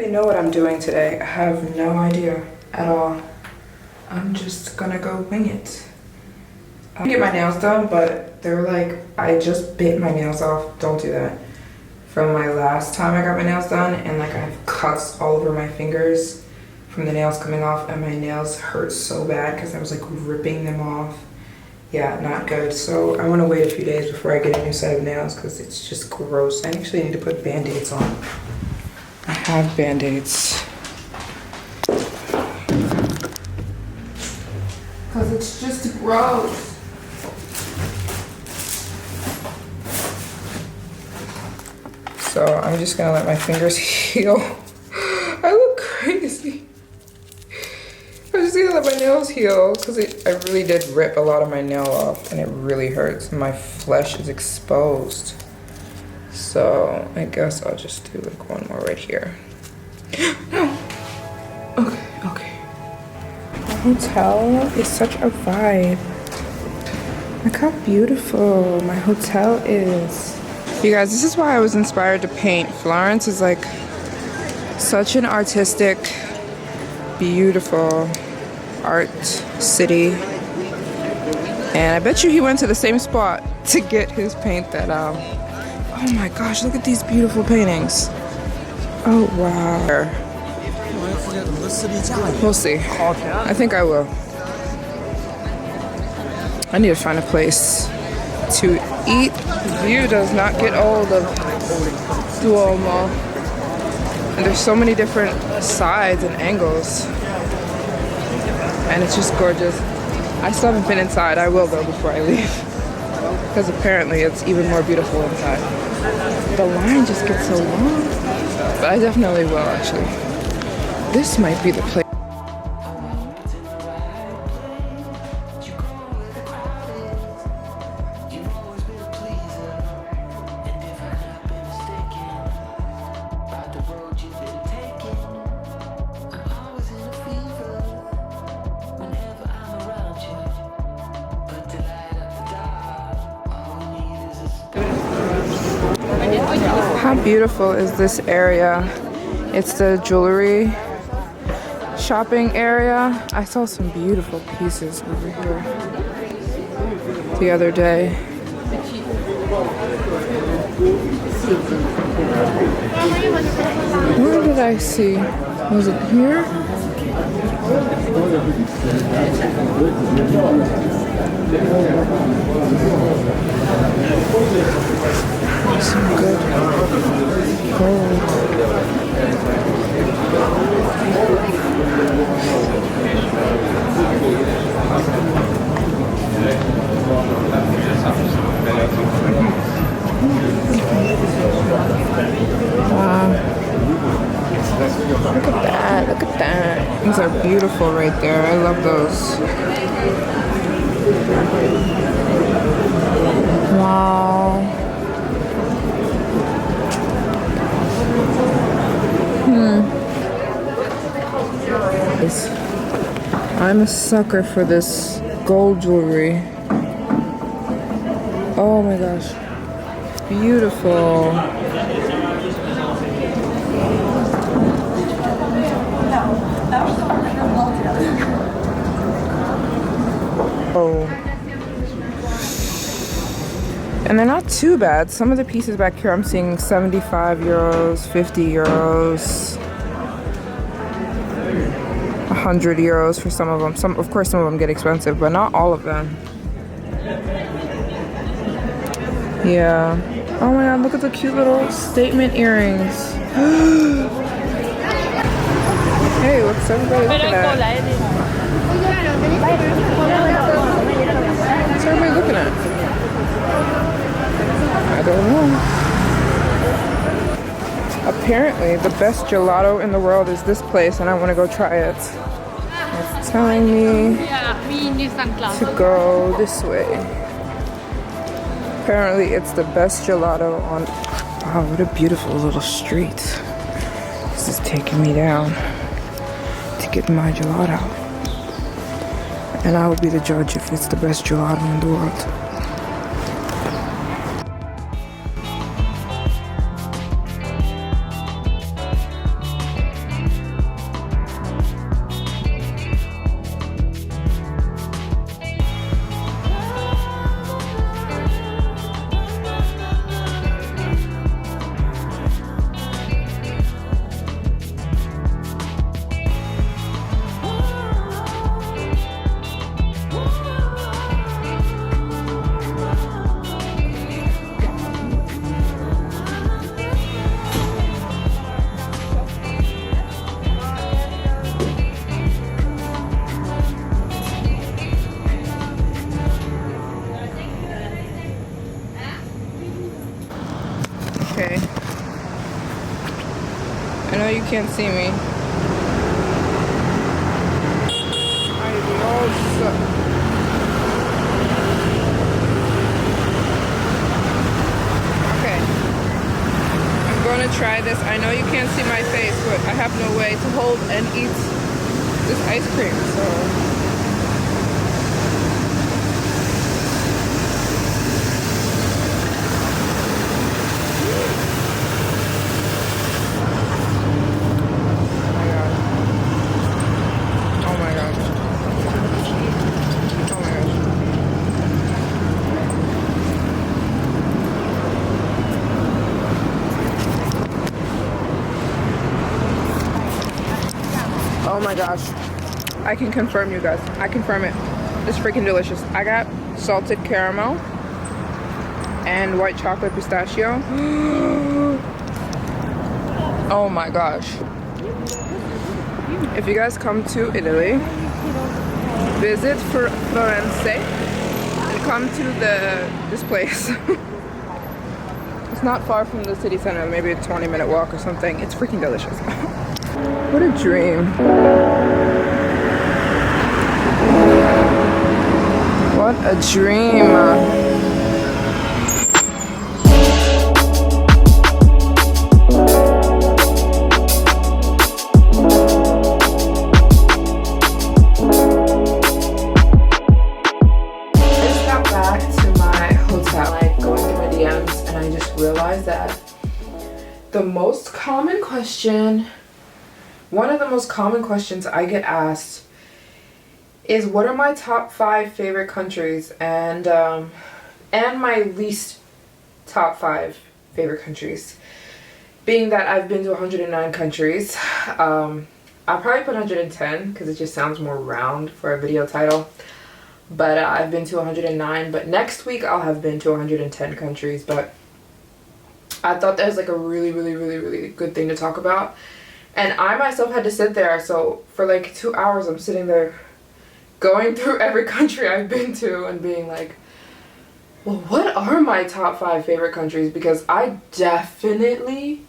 really know what I'm doing today. I have no idea at all. I'm just gonna go wing it. I'm gonna get my nails done, but they're like, I just bit my nails off. Don't do that. From my last time I got my nails done, and like I have cuts all over my fingers from the nails coming off, and my nails hurt so bad because I was like ripping them off. Yeah, not good. So I want to wait a few days before I get a new set of nails because it's just gross. I actually need to put band-aids on. I have band-aids. Because it's just gross. So I'm just gonna let my fingers heal. I look crazy. I'm just gonna let my nails heal because I really did rip a lot of my nail off and it really hurts. My flesh is exposed. So I guess I'll just do like one more right here. No. Okay. The hotel is such a vibe. Look how beautiful my hotel is. You guys, this is why I was inspired to paint. Florence is like such an artistic, beautiful art city. And I bet you he went to the same spot to get his paint that oh my gosh, look at these beautiful paintings. Oh wow. We'll see. I think I will. I need to find a place to eat. The view does not get old of Duomo. And there's so many different sides and angles. And it's just gorgeous. I still haven't been inside. I will though before I leave. Because apparently it's even more beautiful inside. The line just gets so long. But I definitely will actually. This might be the place. How beautiful is this area? It's the jewelry shopping area. I saw some beautiful pieces over here the other day. Where did I see? Was it here? Some good gold. Wow. Look at that, look at that. These are beautiful right there. I love those. Wow. I'm a sucker for this gold jewelry. Oh my gosh. Beautiful. Oh. And they're not too bad. Some of the pieces back here I'm seeing 75 euros, 50 euros, 100 euros for some of them. Of course, some of them get expensive, but not all of them. Yeah. Oh my god, look at the cute little statement earrings. Hey, what's everybody looking at? What's everybody looking at? I don't know. Apparently, the best gelato in the world is this place, and I want to go try it. It's telling me to go this way. Apparently, it's the best gelato on... Wow, what a beautiful little street. This is taking me down to get my gelato. And I will be the judge if it's the best gelato in the world. Okay. I know you can't see me. Okay. I'm going to try this. I know you can't see my face, but I have no way to hold and eat this ice cream, so... Oh my gosh. I can confirm, you guys. I confirm it. It's freaking delicious. I got salted caramel and white chocolate pistachio. Oh my gosh. If you guys come to Italy, visit Florence and come to this place. It's not far from the city center, maybe a 20-minute walk or something. It's freaking delicious. What a dream. What a dream. The most common question, one of the most common questions I get asked is, what are my top 5 favorite countries and my least top 5 favorite countries. Being that I've been to 109 countries, I'll probably put 110 because it just sounds more round for a video title. But I've been to 109, but next week I'll have been to 110 countries. But I thought that was like a really good thing to talk about. And I myself had to sit there, so for like 2 hours I'm sitting there going through every country I've been to and being like, well, what are my top 5 favorite countries? Because I definitely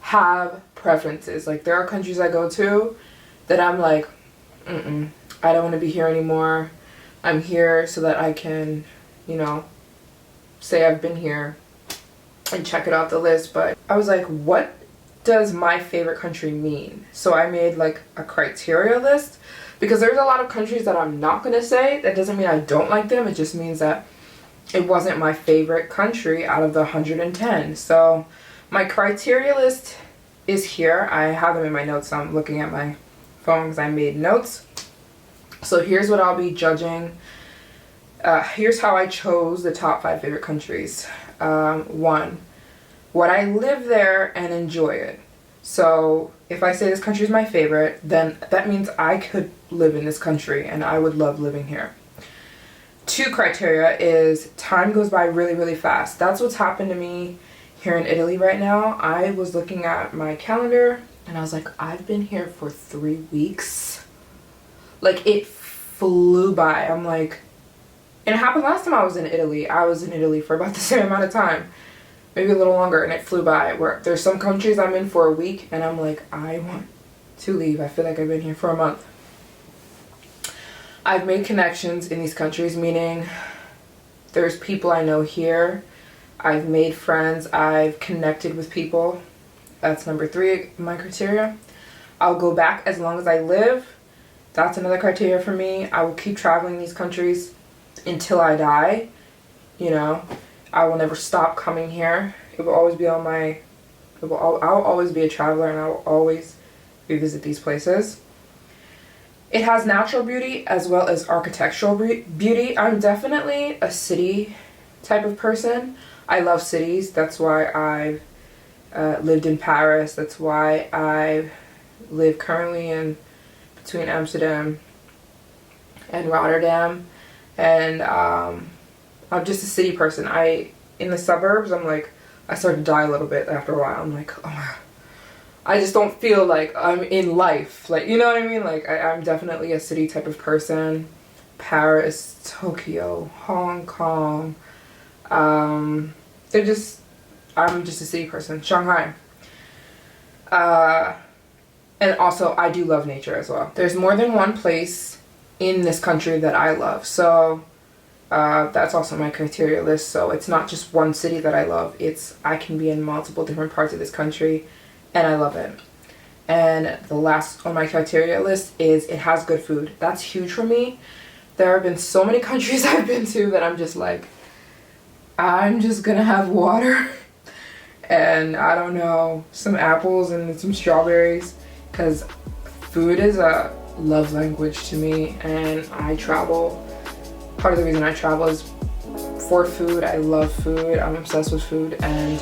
have preferences. Like, there are countries I go to that I'm like, I don't want to be here anymore. I'm here so that I can, you know, say I've been here and check it off the list. But I was like, what does my favorite country mean? So I made like a criteria list, because there's a lot of countries that I'm not gonna say. That doesn't mean I don't like them, it just means that it wasn't my favorite country out of the 110. So my criteria list is here. I have them in my notes, so I'm looking at my phone because I made notes. So here's what I'll be judging. Here's how I chose the top 5 favorite countries. 1, would I live there and enjoy it? So if I say this country is my favorite, then that means I could live in this country and I would love living here. 2 criteria is time goes by really fast. That's what's happened to me here in Italy right now. I was looking at my calendar and I was like, I've been here for 3 weeks. Like, it flew by. I'm like, and it happened last time I was in Italy. I was in Italy for about the same amount of time, maybe a little longer, and it flew by. Where there's some countries I'm in for a week and I'm like, I want to leave. I feel like I've been here for a month. I've made connections in these countries, meaning there's people I know here. I've made friends. I've connected with people. That's number 3, my criteria. I'll go back as long as I live. That's another criteria for me. I will keep traveling these countries until I die. You know, I will never stop coming here. It will always be on my, I'll always be a traveler, and I will always revisit these places. It has natural beauty as well as architectural beauty. I'm definitely a city type of person. I love cities. That's why I've lived in Paris. That's why I live currently in between Amsterdam and Rotterdam. And I'm just a city person. In the suburbs, I'm like, I start to die a little bit after a while. I'm like, oh, I just don't feel like I'm in life. Like, you know what I mean? Like, I'm definitely a city type of person. Paris, Tokyo, Hong Kong. They're just I'm just a city person. Shanghai. And also, I do love nature as well. There's more than one place in this country that I love. So that's also my criteria list. So it's not just one city that I love. It's I can be in multiple different parts of this country and I love it. And the last on my criteria list is it has good food. That's huge for me. There have been so many countries I've been to that I'm just like, I'm just gonna have water and I don't know, some apples and some strawberries, because food is a love language to me, and I travel. Part of the reason I travel is for food. I love food. I'm obsessed with food, and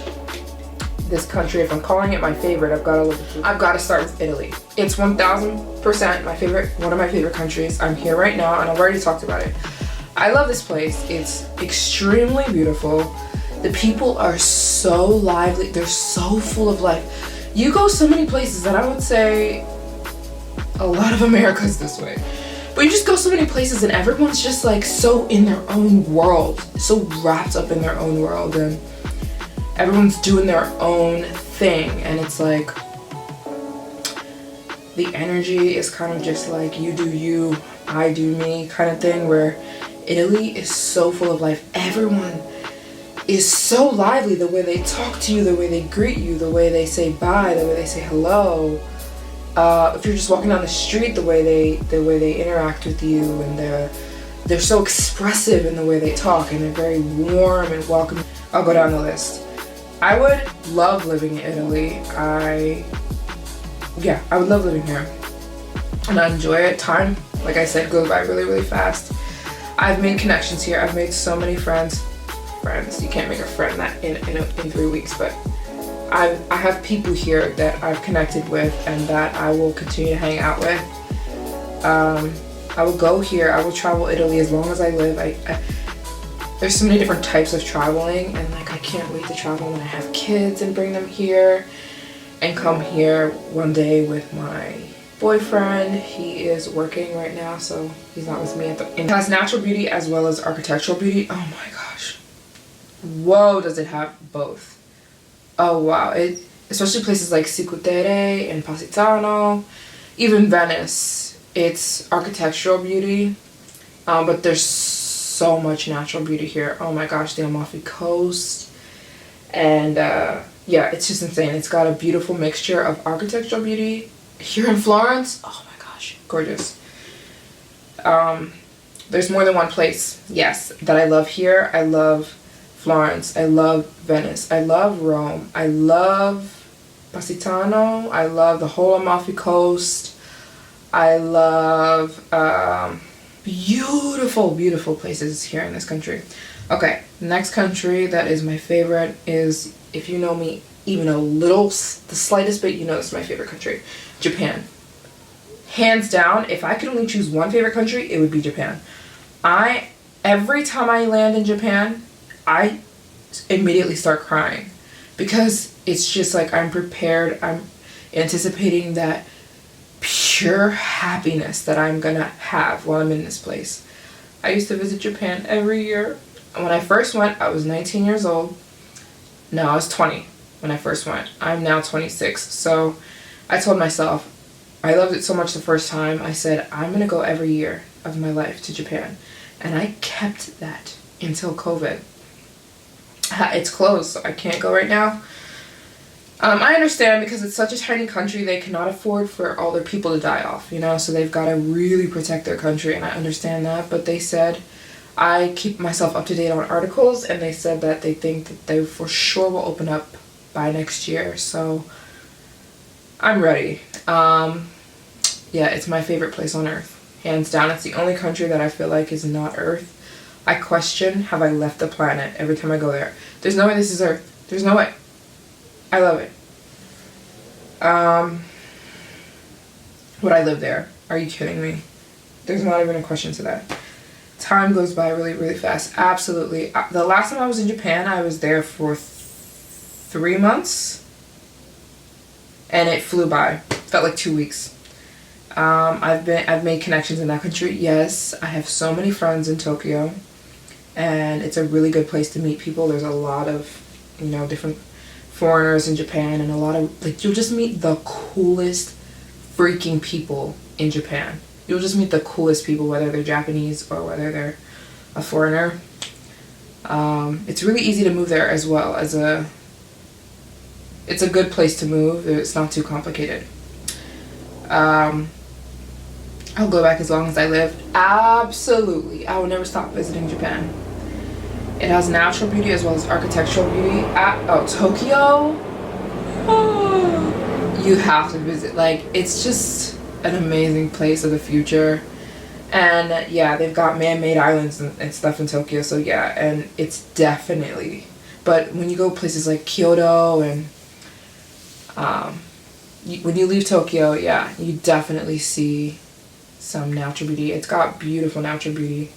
this country, if I'm calling it my favorite, I've got to love the food. I've got to start with Italy. It's 1000% my favorite, one of my favorite countries. I'm here right now, and I've already talked about it. I love this place. It's extremely beautiful. The people are so lively. They're so full of life. You go so many places that I would say a lot of America is this way. But you just go so many places and everyone's just like so in their own world, so wrapped up in their own world, and everyone's doing their own thing, and it's like the energy is kind of just like you do you, I do me kind of thing, where Italy is so full of life. Everyone is so lively, the way they talk to you, the way they greet you, the way they say bye, the way they say hello. If you're just walking down the street, the way they interact with you, and they're so expressive in the way they talk, and they're very warm and welcoming. I'll go down the list. I would love living in Italy. I would love living here, and I enjoy it. Time, like I said, goes by really, really fast. I've made connections here. I've made so many friends. You can't make a friend that in 3 weeks, but I have people here that I've connected with and that I will continue to hang out with. I will go here. I will travel Italy as long as I live. There's so many different types of traveling, and like I can't wait to travel when I have kids and bring them here and come here one day with my boyfriend. He is working right now, so he's not with me it has natural beauty as well as architectural beauty. Oh my gosh. Whoa, does it have both? Oh wow, especially places like Cicutere and Positano, even Venice, it's architectural beauty, but there's so much natural beauty here. Oh my gosh, the Amalfi Coast, and yeah, it's just insane. It's got a beautiful mixture of architectural beauty. Here in Florence, oh my gosh, gorgeous. There's more than one place, yes, that I love here. I love Florence, I love Venice, I love Rome, I love Positano, I love the whole Amalfi Coast, I love beautiful, beautiful places here in this country. Okay, next country that is my favorite is, if you know me even a little, the slightest bit, you know this is my favorite country, Japan. Hands down, if I could only choose one favorite country, it would be Japan. Every time I land in Japan, I immediately start crying, because it's just like I'm prepared, I'm anticipating that pure happiness that I'm gonna have while I'm in this place. I used to visit Japan every year. When I first went, I was 19 years old. No, I was 20 when I first went. I'm now 26. So I told myself, I loved it so much the first time, I said, I'm gonna go every year of my life to Japan. And I kept that until COVID. It's closed, so I can't go right now. I understand, because it's such a tiny country, they cannot afford for all their people to die off, you know, so they've got to really protect their country, and I understand that. But they said, I keep myself up to date on articles, and they said that they think that they for sure will open up by next year, so I'm ready. Yeah, it's my favorite place on earth, hands down. It's the only country that I feel like is not Earth. I question, have I left the planet every time I go there? There's no way this is Earth. There's no way. I love it. Would I live there? Are you kidding me? There's not even a question to that. Time goes by really, really fast. Absolutely. The last time I was in Japan, I was there for 3 months. And it flew by. Felt like 2 weeks. I've made connections in that country. Yes, I have so many friends in Tokyo. And it's a really good place to meet people. There's a lot of, you know, different foreigners in Japan, and a lot of, like, you'll just meet the coolest freaking people in Japan. You'll just meet the coolest people, whether they're Japanese or whether they're a foreigner. It's really easy to move there as well. It's a good place to move. It's not too complicated. I'll go back as long as I live. Absolutely. I will never stop visiting Japan. It has natural beauty as well as architectural beauty. Tokyo. Oh, you have to visit. Like, it's just an amazing place of the future. And yeah, they've got man-made islands and stuff in Tokyo. So yeah, and it's definitely. But when you go places like Kyoto and when you leave Tokyo, yeah, you definitely see some natural beauty. It's got beautiful natural beauty.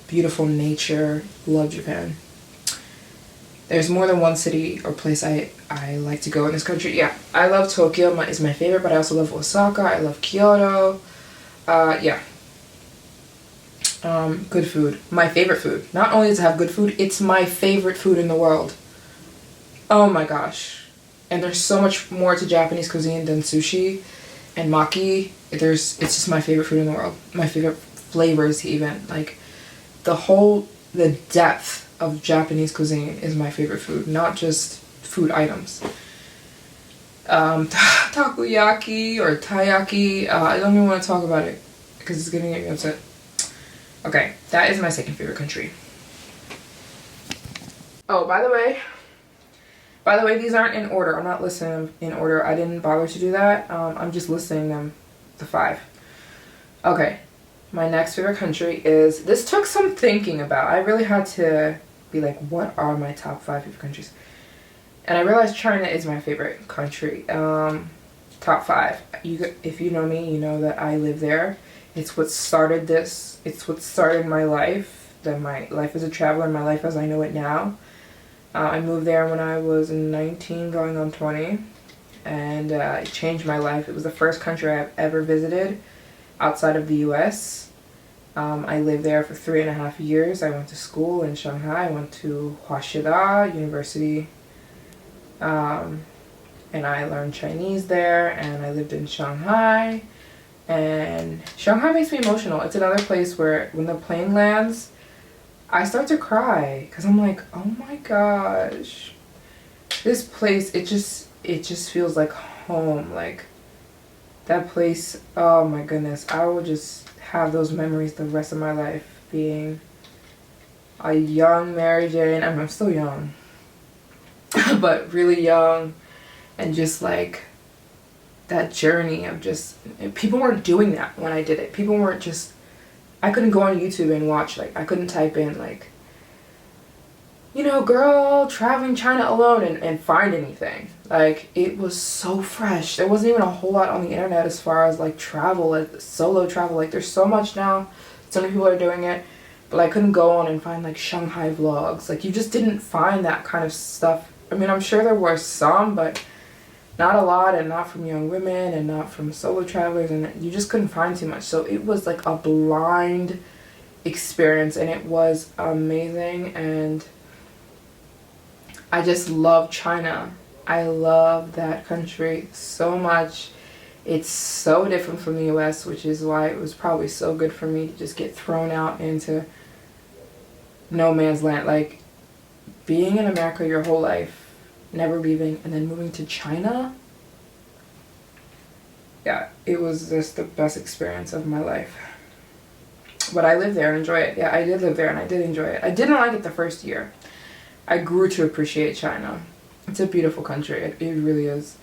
Beautiful nature. Love Japan. There's more than one city or place I like to go in this country. Yeah, I love Tokyo. Is my favorite, but I also love Osaka. I love Kyoto. Yeah. Good food. My favorite food. Not only does it have good food, it's my favorite food in the world. Oh my gosh. And there's so much more to Japanese cuisine than sushi and maki. It's just my favorite food in the world. My favorite flavors even. Like, the depth of Japanese cuisine is my favorite food, not just food items. Takoyaki or taiyaki, I don't even want to talk about it because it's gonna get me upset. Okay, that is my second favorite country. Oh, by the way, these aren't in order. I'm not listing them in order. I didn't bother to do that. I'm just listing them, the 5. Okay, my next favorite country is, this took some thinking about. I really had to be like, what are my top 5 favorite countries? And I realized China is my favorite country. Top 5. If you know me, you know that I live there. It's what started this. It's what started my life. My life as a traveler, my life as I know it now. I moved there when I was 19 going on 20. And it changed my life. It was the first country I've ever visited outside of the US. I lived there for 3.5 years. I went to school in Shanghai. I went to Huaxida University. And I learned Chinese there, and I lived in Shanghai. And Shanghai makes me emotional. It's another place where when the plane lands, I start to cry because I'm like, oh my gosh, this place, it just feels like home. Like, that place, oh my goodness, I will just have those memories the rest of my life, being a young Mary Jane. I'm still young, but really young, and just like that journey of just, people weren't doing that when I did it. People weren't just, I couldn't go on YouTube and watch, like, I couldn't type in, like, you know, girl traveling China alone and find anything. Like, it was so fresh. There wasn't even a whole lot on the internet as far as, like, travel, like, solo travel. Like, there's so much now. So many people are doing it. But I couldn't go on and find, like, Shanghai vlogs. Like, you just didn't find that kind of stuff. I mean, I'm sure there were some, but not a lot, and not from young women, and not from solo travelers, and you just couldn't find too much. So it was like a blind experience, and it was amazing. And I just love China. I love that country so much. It's so different from the US, which is why it was probably so good for me to just get thrown out into no man's land. Like, being in America your whole life, never leaving, and then moving to China. Yeah, it was just the best experience of my life. But I lived there and enjoyed it. Yeah, I did live there and I did enjoy it. I didn't like it the first year. I grew to appreciate China. It's a beautiful country. It really is.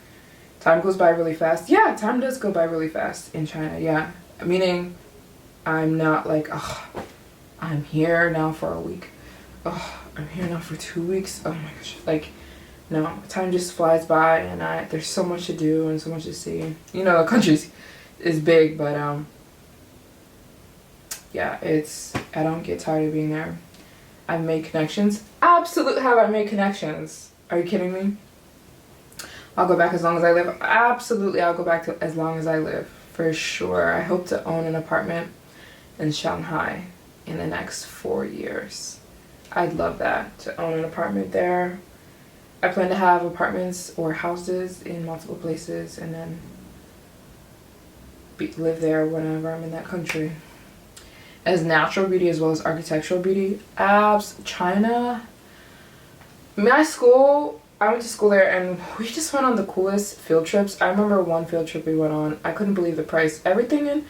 Time goes by really fast. Yeah, time does go by really fast in China. Yeah, meaning I'm not like, oh, I'm here now for a week. Oh, I'm here now for 2 weeks. Oh my gosh. Like, no, time just flies by, and there's so much to do and so much to see. You know, the country is big, but yeah, I don't get tired of being there. I've made connections. Absolutely have I made connections. Are you kidding me? I'll go back as long as I live. Absolutely, I'll go back to as long as I live, for sure. I hope to own an apartment in Shanghai in the next 4 years. I'd love that, to own an apartment there. I plan to have apartments or houses in multiple places and then live there whenever I'm in that country. As natural beauty as well as architectural beauty, China. My school, I went to school there and we just went on the coolest field trips. I remember one field trip we went on. I couldn't believe the price. Everything in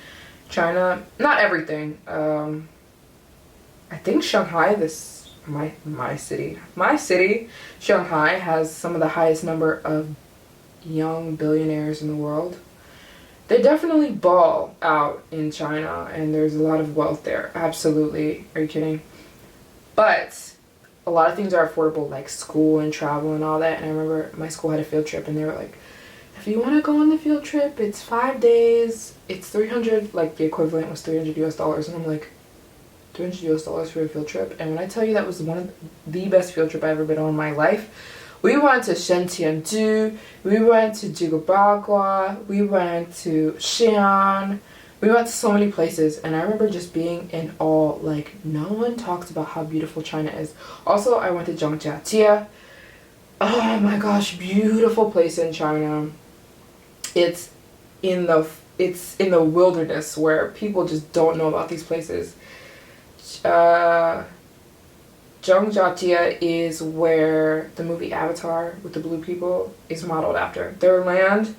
China, not everything. I think Shanghai, my city, Shanghai has some of the highest number of young billionaires in the world. They definitely ball out in China and there's a lot of wealth there. Absolutely. Are you kidding? But a lot of things are affordable, like school and travel and all that. And I remember my school had a field trip and they were like, if you want to go on the field trip, it's 5 days, it's 300, like the equivalent was $300 US. And I'm like, $300 US for a field trip? And when I tell you that was one of the best field trip I've ever been on in my life. We went to Shentiandu, we went to Jigabagua, we went to Xi'an, we went to so many places, and I remember just being in awe. Like, no one talks about how beautiful China is. Also, I went to Zhangjiajie. Oh my gosh, beautiful place in China. It's in the wilderness where people just don't know about these places. Zhangjiajie is where the movie Avatar with the blue people is modeled after. Their land,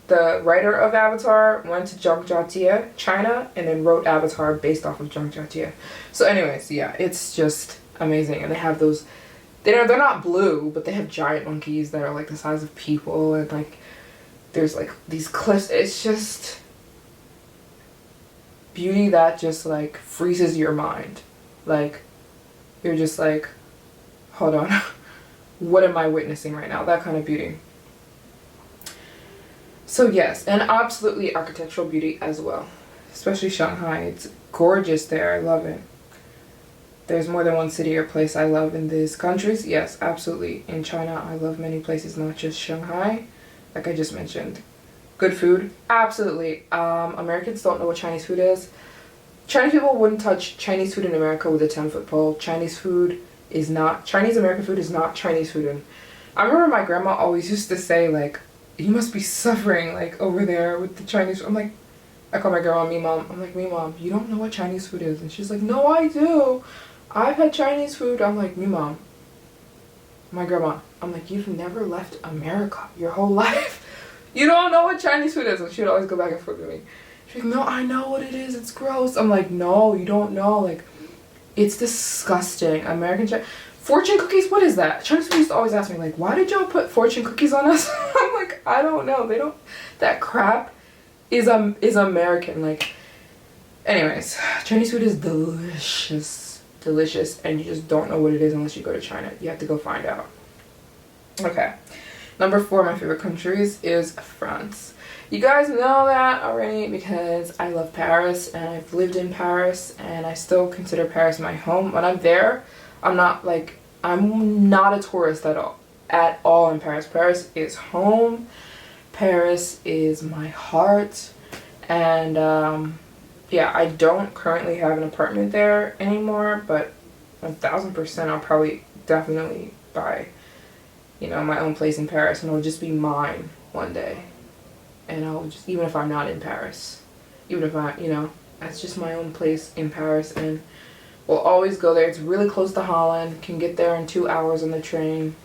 the writer of Avatar went to Zhangjiajie, China, and then wrote Avatar based off of Zhangjiajie. So anyways, yeah, it's just amazing. And they have those, they're not blue, but they have giant monkeys that are like the size of people, and like there's like these cliffs. It's just beauty that just like freezes your mind. Like, you're just like, hold on, what am I witnessing right now? That kind of beauty. So yes, and absolutely architectural beauty as well. Especially Shanghai. It's gorgeous there. I love it. There's more than one city or place I love in these countries. Yes, absolutely. In China, I love many places, not just Shanghai, like I just mentioned. Good food? Absolutely. Americans don't know what Chinese food is. Chinese people wouldn't touch Chinese food in America with a 10-foot pole. Chinese American food is not Chinese food. And I remember my grandma always used to say, like, you must be suffering, like, over there with the Chinese food. I'm like, I call my grandma me mom. I'm like, me mom, you don't know what Chinese food is. And she's like, no, I do. I've had Chinese food. I'm like, me mom, my grandma, I'm like, you've never left America your whole life. You don't know what Chinese food is. And she would always go back and forth with me. She's like, no, I know what it is. It's gross. I'm like, no, you don't know. Like, it's disgusting. Fortune cookies, what is that? Chinese people used to always ask me, like, why did y'all put fortune cookies on us? I'm like, I don't know. That crap is American. Like, anyways, Chinese food is delicious. Delicious. And you just don't know what it is unless you go to China. You have to go find out. Okay. Number 4 of my favorite countries is France. You guys know that already because I love Paris and I've lived in Paris and I still consider Paris my home. When I'm there, I'm not a tourist at all in Paris. Paris is home. Paris is my heart. And yeah, I don't currently have an apartment there anymore, but 1000% I'll probably definitely buy, my own place in Paris, and it'll just be mine one day. And I'll just, even if I'm not in Paris, even if that's just my own place in Paris, and we'll always go there. It's really close to Holland, can get there in 2 hours on the train,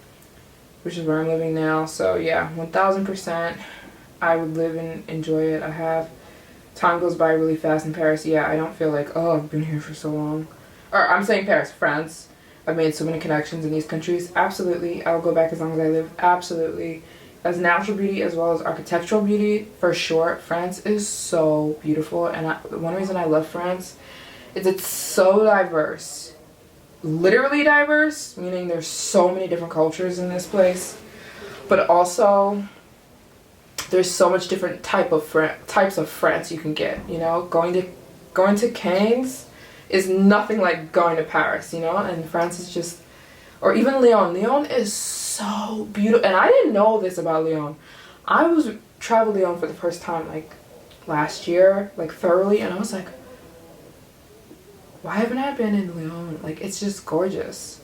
which is where I'm living now. So yeah, 1000% I would live and enjoy it. Time goes by really fast in Paris. Yeah, I don't feel like, oh, I've been here for so long. Or I'm saying Paris, France. I've made so many connections in these countries. Absolutely. I'll go back as long as I live. Absolutely. As natural beauty as well as architectural beauty, for sure. France is so beautiful. And one reason I love France is it's so diverse. Literally diverse, meaning there's so many different cultures in this place. But also, there's so much different types of France you can get, Going to Cannes is nothing like going to Paris, And France is just, or even Lyon. Lyon is so beautiful. And I didn't know this about Lyon. I traveled Lyon for the first time, like, last year, like, thoroughly. And I was like, why haven't I been in Lyon? Like, it's just gorgeous.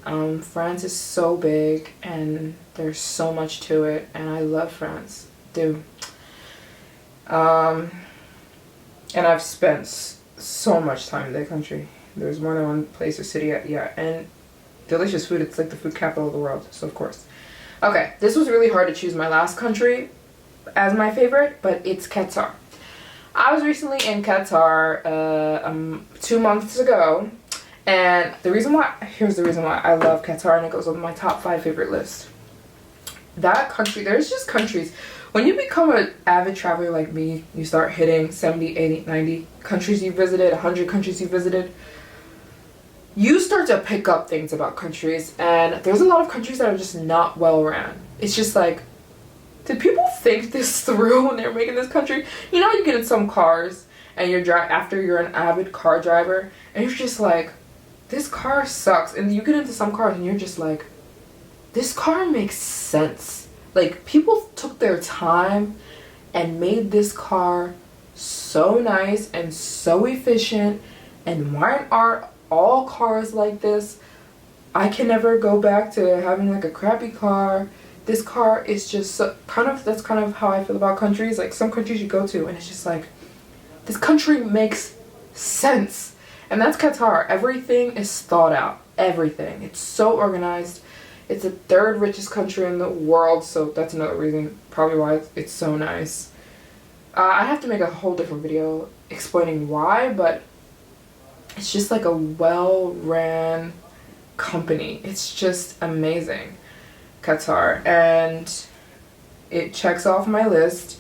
France is so big and there's so much to it, and I love France, dude. And I've spent so much time in that country. There's more than one place or city, yeah, and delicious food. It's like the food capital of the world, so of course. Okay, this was really hard to choose my last country as my favorite, but it's Qatar. I was recently in Qatar 2 months ago, and here's the reason why I love Qatar, and it goes on my top 5 favorite list. That country, there's just countries, when you become an avid traveler like me, you start hitting 70, 80, 90 countries you visited, 100 countries you visited, you start to pick up things about countries, and there's a lot of countries that are just not well ran. It's just like, did people think this through when they're making this country? You know, you get in some cars and after you're an avid car driver, and you're just like, this car sucks. And you get into some cars and you're just like, this car makes sense. Like, people took their time and made this car so nice and so efficient. And why aren't all cars like this? I can never go back to having like a crappy car. This car is just that's kind of how I feel about countries. Like, some countries you go to and it's just like, this country makes sense. And that's Qatar. Everything is thought out. Everything. It's so organized. It's the 3rd richest country in the world, so that's another reason probably why it's so nice. I have to make a whole different video explaining why, but it's just like a well-ran company. It's just amazing, Qatar, and it checks off my list.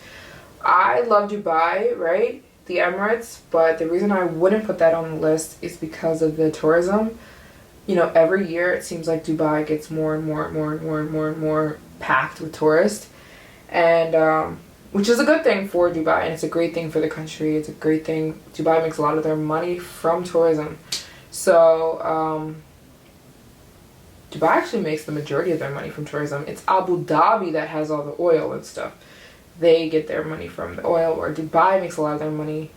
I love Dubai, right? The Emirates, but the reason I wouldn't put that on the list is because of the tourism. You know, every year it seems like Dubai gets more and more packed with tourists, and which is a good thing for Dubai, and it's a great thing for the country. It's a great thing. Dubai makes a lot of their money from tourism, so Dubai actually makes the majority of their money from tourism. It's Abu Dhabi that has all the oil and stuff. They get their money from the oil, or Dubai makes a lot of their money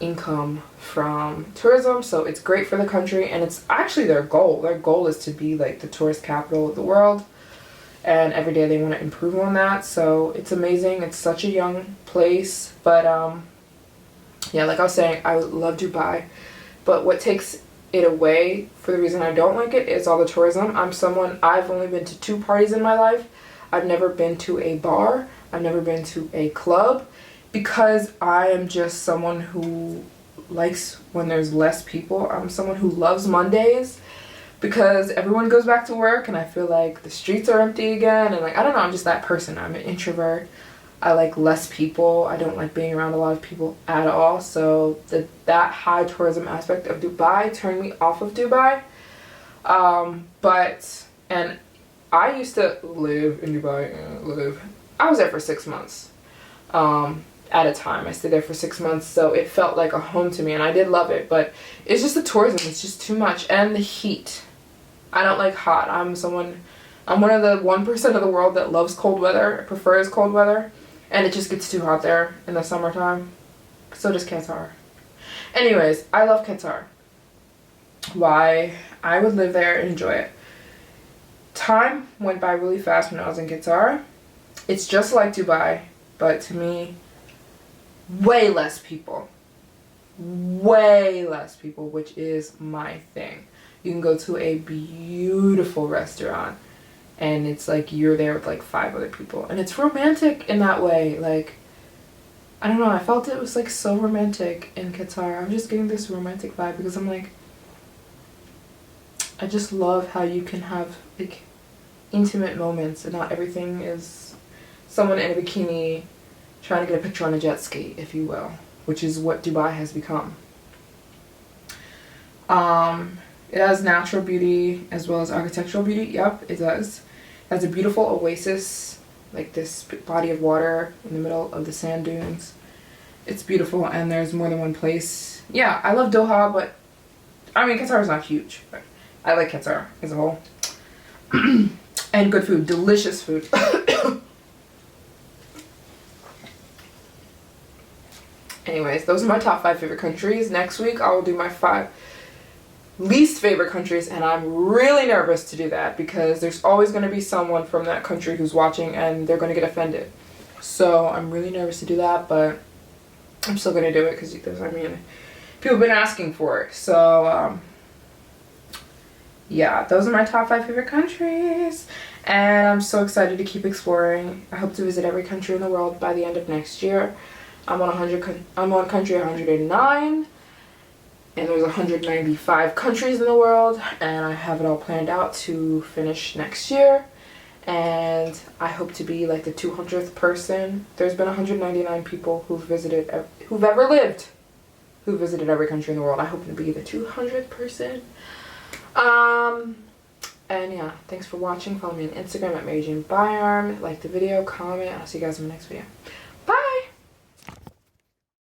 income from tourism, so it's great for the country, and it's actually their goal. Their goal is to be like the tourist capital of the world, and every day they want to improve on that, so it's amazing. It's such a young place, but yeah, like I was saying, I love Dubai, but what takes it away for the reason I don't like it is all the tourism. I've only been to 2 parties in my life. I've never been to a bar. I've never been to a club, because I am just someone who likes when there's less people. I'm someone who loves Mondays because everyone goes back to work and I feel like the streets are empty again, and like, I don't know, I'm just that person. I'm an introvert. I like less people. I don't like being around a lot of people at all. So that high tourism aspect of Dubai turned me off of Dubai. And I used to live in Dubai. I was there for 6 months. At a time. I stayed there for 6 months, so it felt like a home to me, and I did love it, but it's just the tourism. It's just too much, and the heat. I don't like hot. I'm one of the 1% of the world that loves cold weather, prefers cold weather, and it just gets too hot there in the summertime. So does Qatar. Anyways, I love Qatar. Why? I would live there and enjoy it. Time went by really fast when I was in Qatar. It's just like Dubai, but to me, way less people, which is my thing. You can go to a beautiful restaurant and it's like you're there with like 5 other people, and it's romantic in that way. Like, I don't know, I felt it was like so romantic in Qatar. I'm just getting this romantic vibe because I'm like, I just love how you can have like intimate moments and not everything is someone in a bikini trying to get a picture on a jet ski, if you will, which is what Dubai has become. It has natural beauty as well as architectural beauty. Yep, it does. It has a beautiful oasis, like this body of water in the middle of the sand dunes. It's beautiful, and there's more than one place. Yeah, I love Doha, but I mean, Qatar is not huge, but I like Qatar as a whole. And good food, delicious food. Anyways, those are my top 5 favorite countries. Next week I will do my 5 least favorite countries, and I'm really nervous to do that because there's always going to be someone from that country who's watching and they're going to get offended. So I'm really nervous to do that, but I'm still going to do it because, I mean, people have been asking for it. So yeah, those are my top 5 favorite countries, and I'm so excited to keep exploring. I hope to visit every country in the world by the end of next year. I'm on country 109, and there's 195 countries in the world, and I have it all planned out to finish next year, and I hope to be like the 200th person. There's been 199 people who've ever lived, who visited every country in the world. I hope to be the 200th person. And yeah, thanks for watching. Follow me on Instagram at MaryJaneByarm. Like the video, comment. I'll see you guys in my next video.